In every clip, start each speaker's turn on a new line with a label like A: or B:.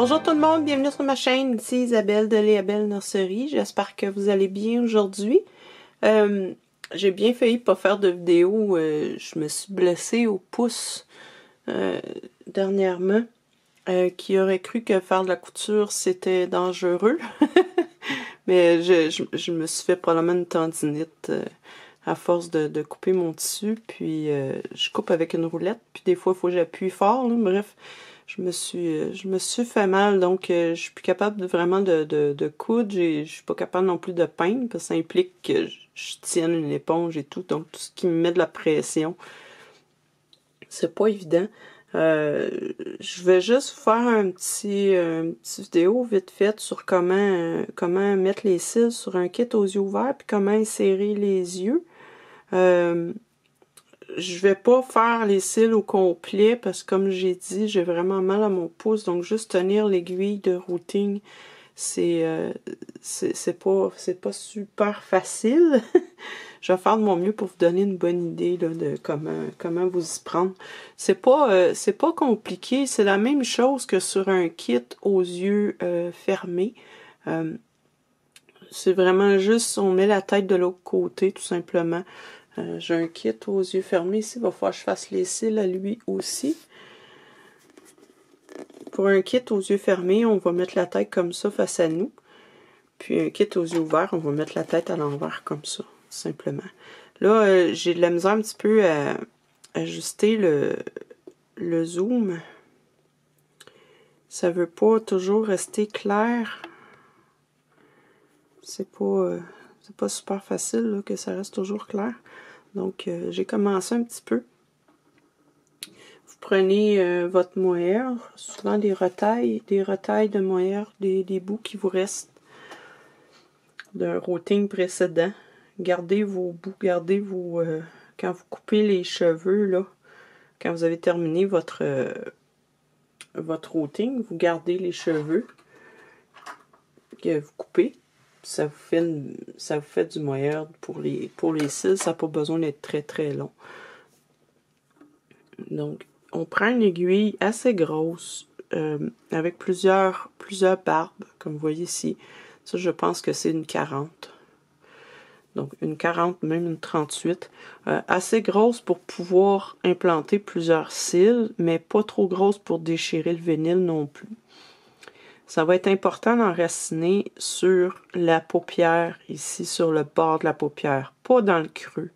A: Bonjour tout le monde, bienvenue sur ma chaîne, ici Isabelle de Léabelle Nurserie. J'espère que vous allez bien aujourd'hui. J'ai bien failli pas faire de vidéo, je me suis blessée au pouce dernièrement. Qui aurait cru que faire de la couture c'était dangereux. Mais je me suis fait probablement une tendinite à force de couper mon tissu. Puis je coupe avec une roulette, puis des fois il faut que j'appuie fort, là. Bref. Je me suis fait mal, donc je suis plus capable vraiment de coudre. Je suis pas capable non plus de peindre, parce que ça implique que je tienne une éponge et tout. Donc tout ce qui me met de la pression, c'est pas évident. Je vais juste vous faire une petite vidéo vite faite sur comment mettre les cils sur un kit aux yeux ouverts, puis comment insérer les yeux. Je vais pas faire les cils au complet parce que comme j'ai dit, j'ai vraiment mal à mon pouce, donc juste tenir l'aiguille de routing, c'est pas super facile. Je vais faire de mon mieux pour vous donner une bonne idée là, de comment vous y prendre. C'est pas compliqué, c'est la même chose que sur un kit aux yeux fermés. C'est vraiment juste, on met la tête de l'autre côté tout simplement. J'ai un kit aux yeux fermés ici, il va falloir que je fasse les cils à lui aussi. Pour un kit aux yeux fermés, on va mettre la tête comme ça face à nous. Puis un kit aux yeux ouverts, on va mettre la tête à l'envers comme ça, simplement. Là, j'ai de la misère un petit peu à ajuster le zoom. Ça veut pas toujours rester clair. C'est pas super facile là, que ça reste toujours clair. Donc, j'ai commencé un petit peu. Vous prenez votre mohair, souvent des retailles de mohair, des bouts qui vous restent d'un routing précédent. Gardez vos bouts, quand vous coupez les cheveux, là, quand vous avez terminé votre routing, vous gardez les cheveux que vous coupez. Ça vous fait du mohair pour les cils, ça n'a pas besoin d'être très très long. Donc, on prend une aiguille assez grosse avec plusieurs barbes, comme vous voyez ici. Ça, je pense que c'est une 40. Donc, une 40, même une 38. Assez grosse pour pouvoir implanter plusieurs cils, mais pas trop grosse pour déchirer le vinyle non plus. Ça va être important d'enraciner sur la paupière, ici, sur le bord de la paupière, pas dans le creux.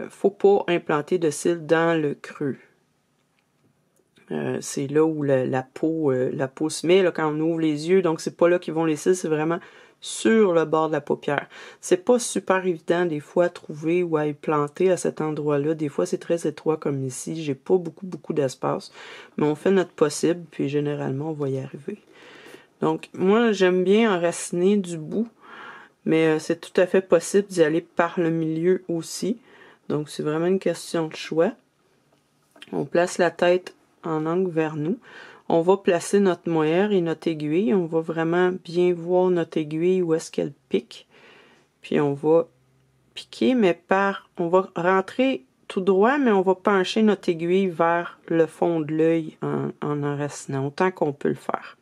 A: Faut pas implanter de cils dans le creux. C'est là où la peau se met là, quand on ouvre les yeux, donc c'est pas là qu'ils vont les cils, c'est vraiment sur le bord de la paupière. C'est pas super évident des fois à trouver ou à y planter à cet endroit-là. Des fois c'est très étroit comme ici, j'ai pas beaucoup d'espace, mais on fait notre possible, puis généralement on va y arriver. Donc moi j'aime bien enraciner du bout, mais c'est tout à fait possible d'y aller par le milieu aussi. Donc c'est vraiment une question de choix. On place la tête en angle vers nous. On va placer notre mohair et notre aiguille. On va vraiment bien voir notre aiguille où est-ce qu'elle pique. Puis on va piquer, mais on va rentrer tout droit, mais on va pencher notre aiguille vers le fond de l'œil en enracinant, autant qu'on peut le faire.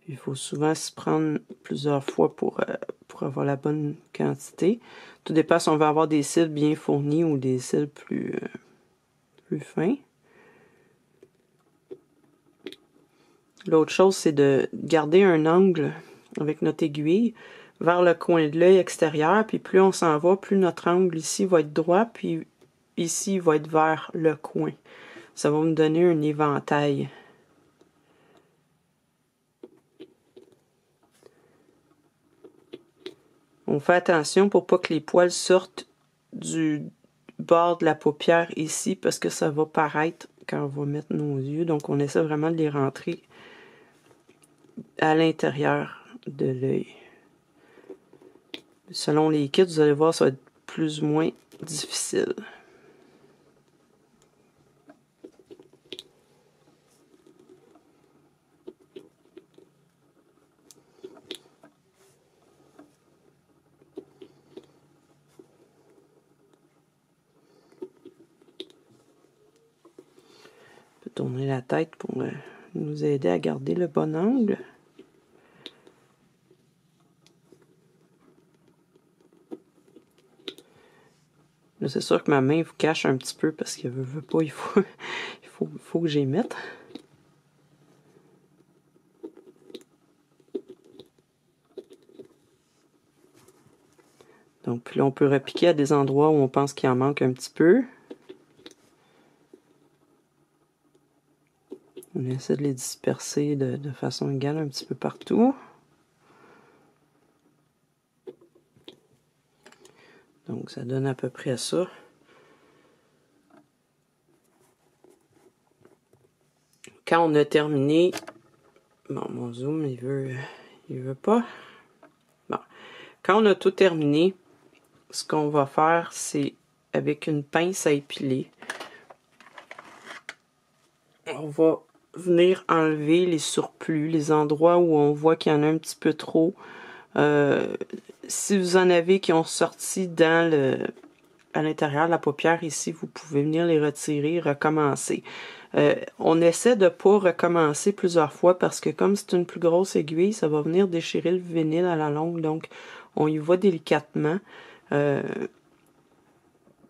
A: Il faut souvent se prendre plusieurs fois pour avoir la bonne quantité. Tout dépend si on veut avoir des cils bien fournis ou des cils plus fins. L'autre chose, c'est de garder un angle avec notre aiguille vers le coin de l'œil extérieur. Puis plus on s'en va, plus notre angle ici va être droit, puis ici il va être vers le coin. Ça va me donner un éventail. On fait attention pour pas que les poils sortent du bord de la paupière ici, parce que ça va paraître quand on va mettre nos yeux. Donc on essaie vraiment de les rentrer à l'intérieur de l'œil. Selon les kits, vous allez voir, ça va être plus ou moins difficile. peut tourner la tête pour nous aider à garder le bon angle. C'est sûr que ma main vous cache un petit peu parce que veut pas, il faut que j'y mette. Donc, puis là, on peut repiquer à des endroits où on pense qu'il en manque un petit peu. On essaie de les disperser de façon égale un petit peu partout. Donc, ça donne à peu près ça. Quand on a terminé... Bon, mon zoom, il veut pas. Bon. Quand on a tout terminé, ce qu'on va faire, c'est avec une pince à épiler, on va venir enlever les surplus, les endroits où on voit qu'il y en a un petit peu trop. Si vous en avez qui ont sorti à l'intérieur de la paupière ici, vous pouvez venir les retirer, recommencer. On essaie de ne pas recommencer plusieurs fois parce que comme c'est une plus grosse aiguille, ça va venir déchirer le vinyle à la longue. Donc, on y va délicatement.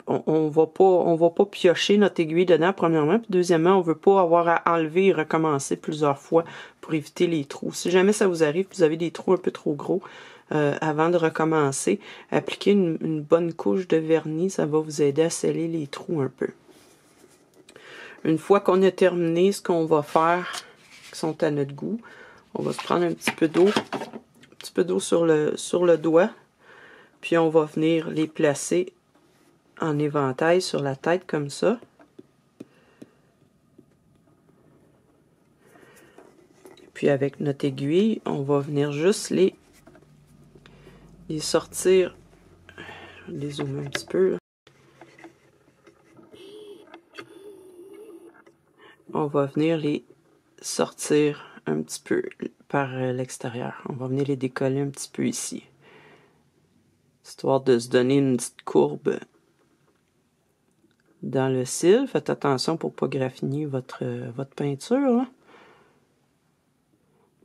A: On va pas piocher notre aiguille dedans, premièrement. Puis deuxièmement, on veut pas avoir à enlever et recommencer plusieurs fois pour éviter les trous. Si jamais ça vous arrive, vous avez des trous un peu trop gros, avant de recommencer, appliquez une bonne couche de vernis. Ça va vous aider à sceller les trous un peu. Une fois qu'on a terminé ce qu'on va faire, qui sont à notre goût, on va se prendre un petit peu d'eau sur le doigt, puis on va venir les placer en éventail sur la tête comme ça. Puis avec notre aiguille, on va venir juste les sortir. Je vais les zoomer un petit peu, là. On va venir les sortir un petit peu par l'extérieur. On va venir les décoller un petit peu ici, histoire de se donner une petite courbe dans le cil. Faites attention pour ne pas graffiner votre peinture, là.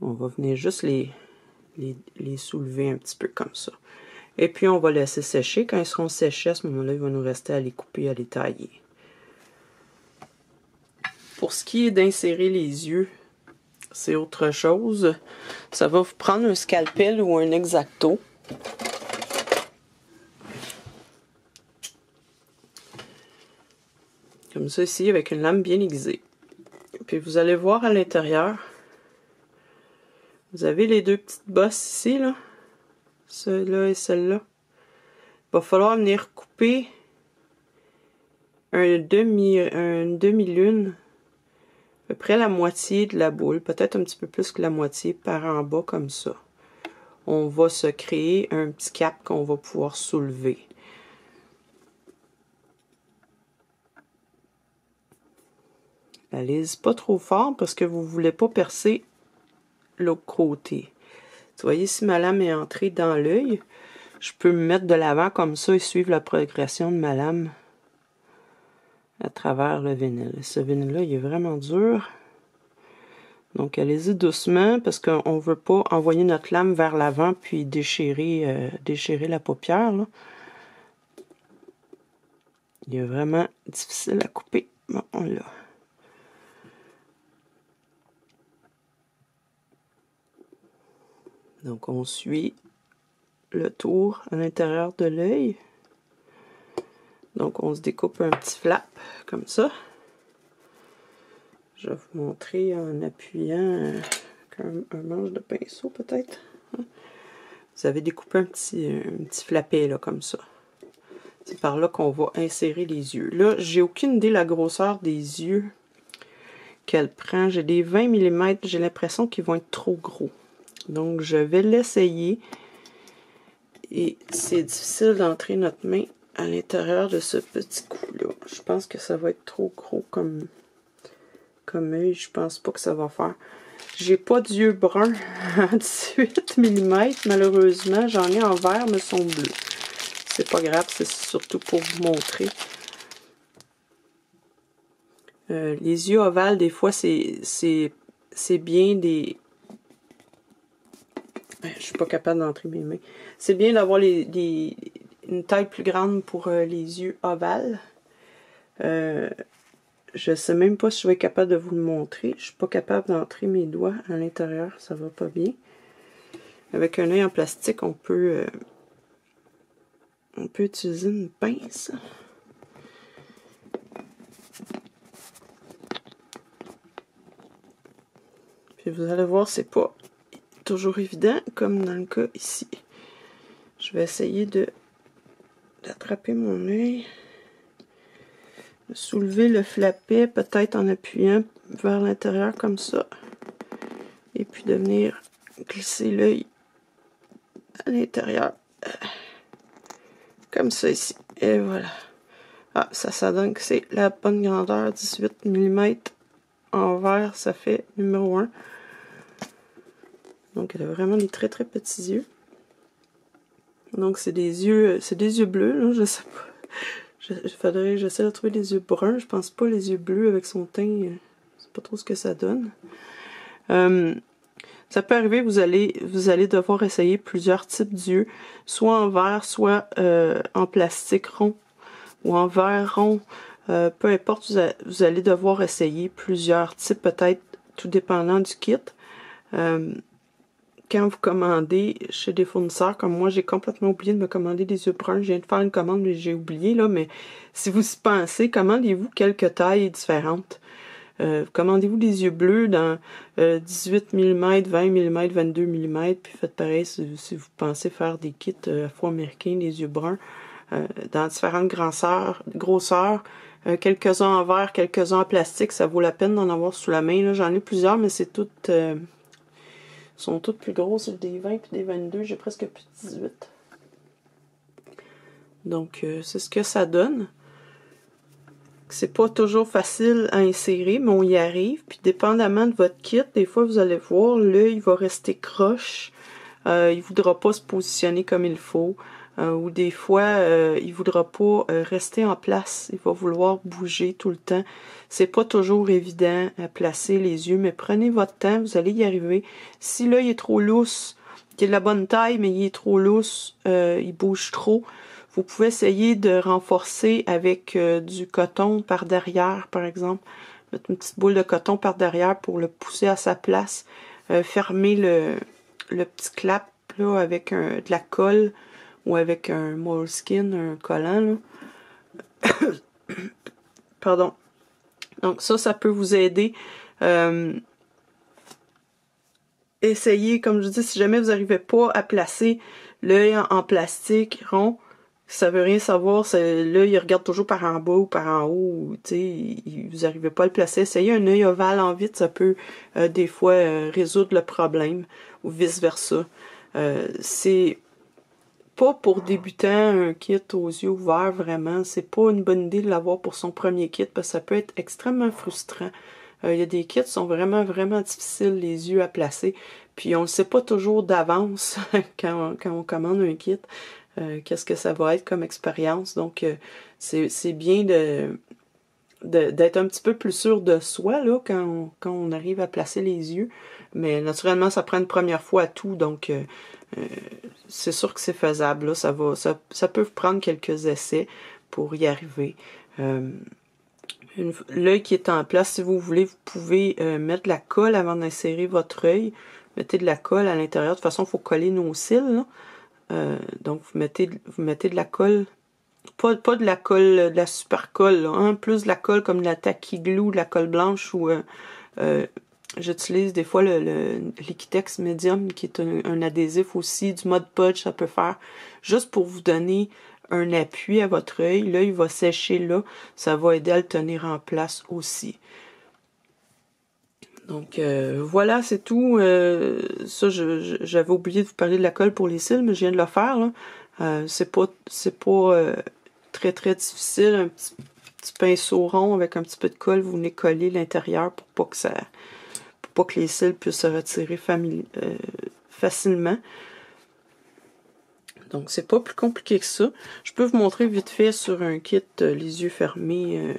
A: On va venir juste les soulever un petit peu comme ça. Et puis on va laisser sécher. Quand ils seront séchés, à ce moment-là, il va nous rester à les couper, à les tailler. Pour ce qui est d'insérer les yeux, c'est autre chose. Ça va vous prendre un scalpel ou un X-Acto. Comme ça ici, avec une lame bien aiguisée. Puis vous allez voir à l'intérieur, vous avez les deux petites bosses ici, là. Celle-là et celle-là. Il va falloir venir couper une demi-lune, à peu près la moitié de la boule, peut-être un petit peu plus que la moitié, par en bas comme ça. On va se créer un petit cap qu'on va pouvoir soulever. Allez-y pas trop fort parce que vous ne voulez pas percer l'autre côté. Vous voyez, si ma lame est entrée dans l'œil, je peux me mettre de l'avant comme ça et suivre la progression de ma lame à travers le vinyle. Ce vinyle-là, il est vraiment dur. Donc, allez-y doucement parce qu'on ne veut pas envoyer notre lame vers l'avant puis déchirer la paupière, là. Il est vraiment difficile à couper. Bon, on l'a. Donc, on suit le tour à l'intérieur de l'œil. Donc, on se découpe un petit flap, comme ça. Je vais vous montrer en appuyant un manche de pinceau, peut-être. Vous avez découpé un petit flapet, là, comme ça. C'est par là qu'on va insérer les yeux. Là, j'ai aucune idée de la grosseur des yeux qu'elle prend. J'ai des 20 mm, j'ai l'impression qu'ils vont être trop gros. Donc, je vais l'essayer. Et c'est difficile d'entrer notre main à l'intérieur de ce petit coup-là. Je pense que ça va être trop gros comme œil. Je pense pas que ça va faire. J'ai pas d'yeux bruns à 18 mm, malheureusement. J'en ai en vert, mais sont bleus. C'est pas grave, c'est surtout pour vous montrer. Les yeux ovales, des fois, c'est bien des... Je suis pas capable d'entrer mes mains. C'est bien d'avoir une taille plus grande pour les yeux ovales. Je sais même pas si je vais être capable de vous le montrer. Je suis pas capable d'entrer mes doigts à l'intérieur. Ça va pas bien. Avec un œil en plastique, on peut utiliser une pince. Puis vous allez voir, c'est pas toujours évident, comme dans le cas ici. Je vais essayer d'attraper mon œil, de soulever le flapet, peut-être en appuyant vers l'intérieur comme ça, et puis de venir glisser l'œil à l'intérieur, comme ça ici. Et voilà. Ah, ça donne que c'est la bonne grandeur, 18 mm en vert, ça fait numéro 1. Donc elle a vraiment des très très petits yeux. Donc c'est des yeux bleus, là, je sais pas. Faudrait que j'essaie de trouver des yeux bruns. Je pense pas les yeux bleus avec son teint. Je sais pas trop ce que ça donne. Ça peut arriver, vous allez devoir essayer plusieurs types d'yeux, soit en verre, soit en plastique rond ou en verre rond. Peu importe, vous allez devoir essayer plusieurs types, peut-être tout dépendant du kit. Quand vous commandez chez des fournisseurs, comme moi, j'ai complètement oublié de me commander des yeux bruns. Je viens de faire une commande, mais j'ai oublié, là. Mais si vous y pensez, commandez-vous quelques tailles différentes. Commandez-vous des yeux bleus dans 18 mm, 20 mm, 22 mm, puis faites pareil si vous pensez faire des kits afro-américains, des yeux bruns, dans différentes grosseurs. Quelques-uns en verre, quelques-uns en plastique, ça vaut la peine d'en avoir sous la main. J'en ai plusieurs, mais c'est toutes... sont toutes plus grosses, des 20 puis des 22, j'ai presque plus de 18. Donc, c'est ce que ça donne. C'est pas toujours facile à insérer, mais on y arrive. Puis, dépendamment de votre kit, des fois, vous allez voir, l'œil va rester croche. Il voudra pas se positionner comme il faut. Ou des fois, il voudra pas rester en place. Il va vouloir bouger tout le temps. C'est pas toujours évident à placer les yeux, mais prenez votre temps, vous allez y arriver. Si l'œil est trop lousse, qu'il est de la bonne taille, mais il est trop lousse, il bouge trop, vous pouvez essayer de renforcer avec du coton par derrière, par exemple. Mettre une petite boule de coton par derrière pour le pousser à sa place. Fermer le petit clap là, avec de la colle ou avec un moleskin, un collant. Là. Pardon. Donc ça peut vous aider. Essayez, comme je dis, si jamais vous n'arrivez pas à placer l'œil en plastique rond, ça veut rien savoir, l'œil il regarde toujours par en bas ou par en haut, tu sais, vous n'arrivez pas à le placer. Essayez un œil ovale en vite, ça peut des fois résoudre le problème, ou vice-versa. C'est pas pour débutants un kit aux yeux ouverts, vraiment. C'est pas une bonne idée de l'avoir pour son premier kit, parce que ça peut être extrêmement frustrant. Il y a des kits qui sont vraiment, vraiment difficiles, les yeux à placer. Puis on ne sait pas toujours d'avance quand on commande un kit. Qu'est-ce que ça va être comme expérience. Donc, c'est bien d'être un petit peu plus sûr de soi là, quand on arrive à placer les yeux. Mais naturellement, ça prend une première fois à tout. Donc, c'est sûr que c'est faisable. Là. Ça peut prendre quelques essais pour y arriver. L'œil qui est en place, si vous voulez, vous pouvez mettre de la colle avant d'insérer votre œil. Mettez de la colle à l'intérieur. De toute façon, il faut coller nos cils. Là. Donc, vous mettez de la colle, pas de la colle, de la super colle, là, hein, plus de la colle comme de la tacky glue, de la colle blanche ou j'utilise des fois le Liquitex Medium qui est un adhésif aussi, du Mod Podge, ça peut faire, juste pour vous donner un appui à votre œil. L'œil va sécher là, ça va aider à le tenir en place aussi. Donc voilà, c'est tout. Ça, j'avais oublié de vous parler de la colle pour les cils, mais je viens de le faire. Là. C'est pas très très difficile. Un petit pinceau rond avec un petit peu de colle, vous venez coller l'intérieur pour pas que les cils puissent se retirer facilement. Donc c'est pas plus compliqué que ça. Je peux vous montrer vite fait sur un kit les yeux fermés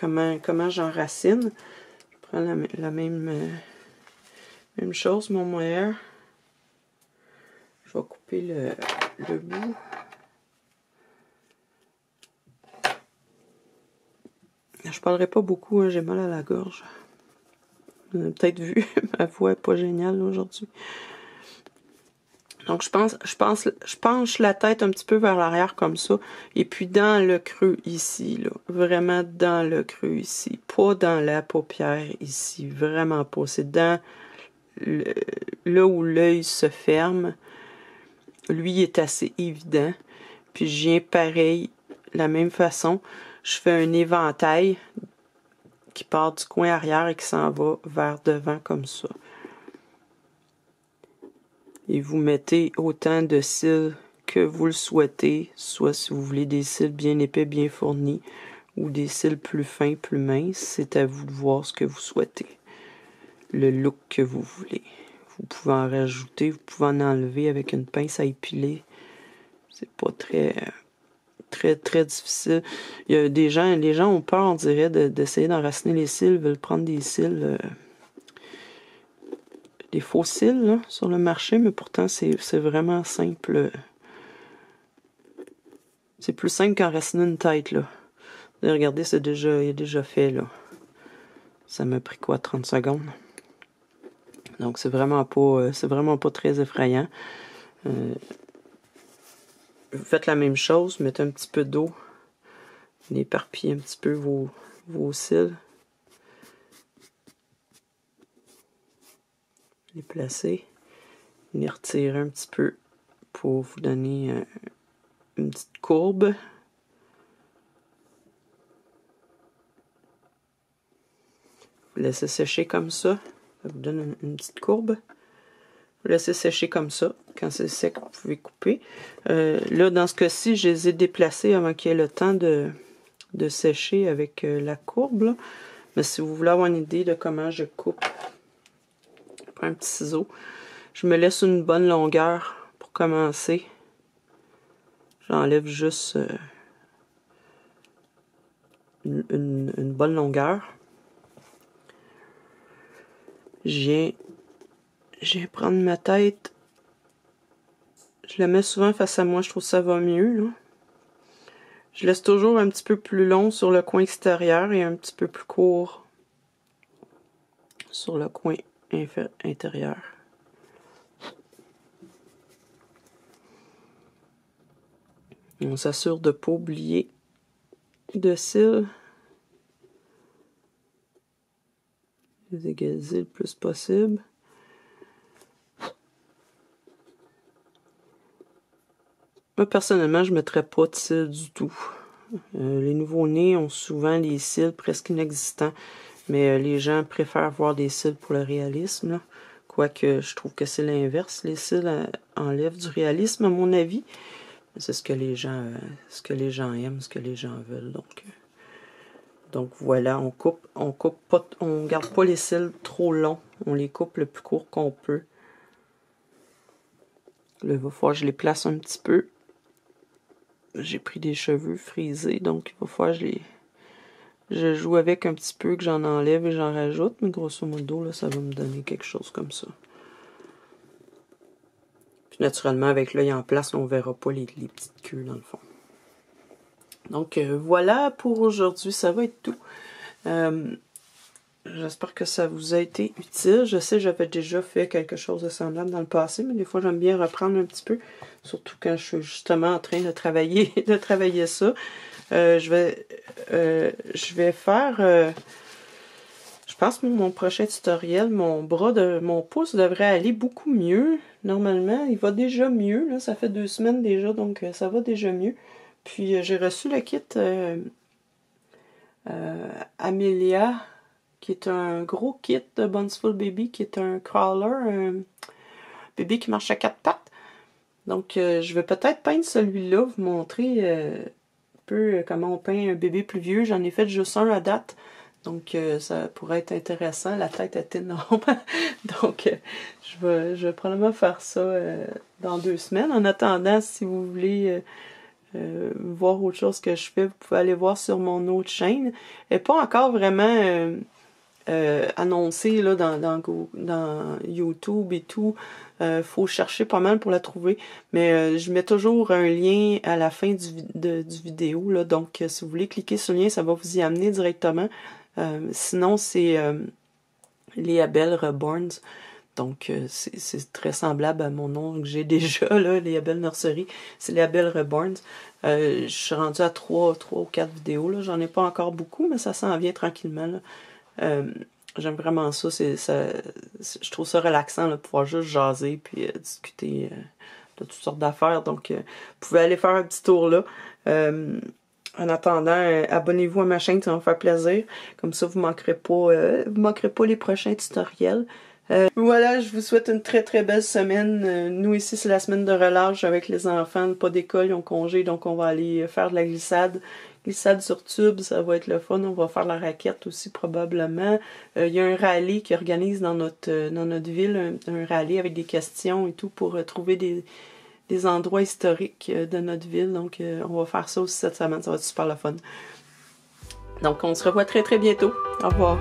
A: comment j'enracine. Je prends la même chose, mon mohair. Je vais couper le bout. Je parlerai pas beaucoup, hein, j'ai mal à la gorge. Vous avez peut-être vu, ma voix n'est pas géniale aujourd'hui. Donc, je penche la tête un petit peu vers l'arrière comme ça. Et puis, dans le creux ici, là. Vraiment dans le creux ici. Pas dans la paupière ici. Vraiment pas. C'est dans là où l'œil se ferme. Lui est assez évident. Puis, je viens pareil, la même façon. Je fais un éventail qui part du coin arrière et qui s'en va vers devant comme ça. Et vous mettez autant de cils que vous le souhaitez, soit si vous voulez des cils bien épais, bien fournis, ou des cils plus fins, plus minces. C'est à vous de voir ce que vous souhaitez. Le look que vous voulez. Vous pouvez en rajouter, vous pouvez en enlever avec une pince à épiler. C'est pas très difficile. Il y a des gens, les gens ont peur, on dirait, d'essayer d'enraciner les cils, veulent prendre des cils, des faux cils là, sur le marché, mais pourtant c'est vraiment simple. C'est plus simple qu'enraciner une tête, là. Et regardez, il est déjà fait, là. Ça m'a pris quoi, 30 secondes? Donc c'est vraiment pas très effrayant. Vous faites la même chose, mettez un petit peu d'eau, éparpillez un petit peu vos cils. Les placer, les retirer un petit peu pour vous donner une petite courbe. Vous laissez sécher comme ça. Ça vous donne une petite courbe. Vous laissez sécher comme ça. Quand c'est sec, vous pouvez couper. Là, dans ce cas-ci, je les ai déplacés avant qu'il y ait le temps de sécher avec la courbe. Là. Mais si vous voulez avoir une idée de comment je coupe, je prends un petit ciseau. Je me laisse une bonne longueur pour commencer. J'enlève juste une bonne longueur. Je viens prendre ma tête. Je la mets souvent face à moi, je trouve que ça va mieux. Là. Je laisse toujours un petit peu plus long sur le coin extérieur et un petit peu plus court sur le coin intérieur. On s'assure de ne pas oublier de cils. Les égaliser le plus possible. Moi, personnellement, je ne mettrais pas de cils du tout. Les nouveau-nés ont souvent les cils presque inexistants, mais les gens préfèrent voir des cils pour le réalisme. Là. Quoique, je trouve que c'est l'inverse. Les cils enlèvent du réalisme, à mon avis. C'est ce que les gens aiment, ce que les gens veulent. Donc voilà, on coupe pas, on garde pas les cils trop longs. On les coupe le plus court qu'on peut. Là, il va falloir que je les place un petit peu. J'ai pris des cheveux frisés, donc il va falloir que je joue avec un petit peu, que j'en enlève et j'en rajoute. Mais grosso modo, là, ça va me donner quelque chose comme ça. Puis naturellement, avec l'œil en place, on verra pas les petites queues dans le fond. Donc voilà pour aujourd'hui, ça va être tout. J'espère que ça vous a été utile. Je sais, j'avais déjà fait quelque chose de semblable dans le passé, mais des fois j'aime bien reprendre un petit peu, surtout quand je suis justement en train de travailler ça. Je vais faire, je pense que mon prochain tutoriel, mon pouce devrait aller beaucoup mieux. Normalement, il va déjà mieux. Là, ça fait 2 semaines déjà, donc ça va déjà mieux. Puis j'ai reçu le kit Amelia, qui est un gros kit de Bountiful Baby, qui est un crawler, un bébé qui marche à 4 pattes. Donc, je vais peut-être peindre celui-là, vous montrer un peu comment on peint un bébé plus vieux. J'en ai fait juste un à date, donc ça pourrait être intéressant. La tête est énorme, donc je vais probablement faire ça dans 2 semaines. En attendant, si vous voulez voir autre chose que je fais, vous pouvez aller voir sur mon autre chaîne. Elle n'est pas encore vraiment annoncée là, dans YouTube et tout. Faut chercher pas mal pour la trouver. Mais je mets toujours un lien à la fin du vidéo. Là, donc, si vous voulez cliquer sur le lien, ça va vous y amener directement. Sinon, c'est Léabelle Reborns. Donc, c'est très semblable à mon nom que j'ai déjà, là, Léabelle Nurserie. C'est Léabelle Reborns. Je suis rendue à 3 ou 4 vidéos. Là. J'en ai pas encore beaucoup, mais ça s'en vient tranquillement. Là. J'aime vraiment ça. Je trouve ça relaxant, là, de pouvoir juste jaser puis discuter de toutes sortes d'affaires. Donc, vous pouvez aller faire un petit tour là. En attendant, abonnez-vous à ma chaîne, ça va me faire plaisir. Comme ça, vous manquerez pas les prochains tutoriels. Voilà, je vous souhaite une très très belle semaine. Nous ici, c'est la semaine de relâche avec les enfants, pas d'école, ils ont congé, donc on va aller faire de la glissade. Glissade sur tube, ça va être le fun. On va faire la raquette aussi probablement. Il y a un rallye qui organise dans notre ville, un rallye avec des questions et tout pour trouver des endroits historiques de notre ville. Donc on va faire ça aussi cette semaine, ça va être super le fun. Donc on se revoit très très bientôt. Au revoir.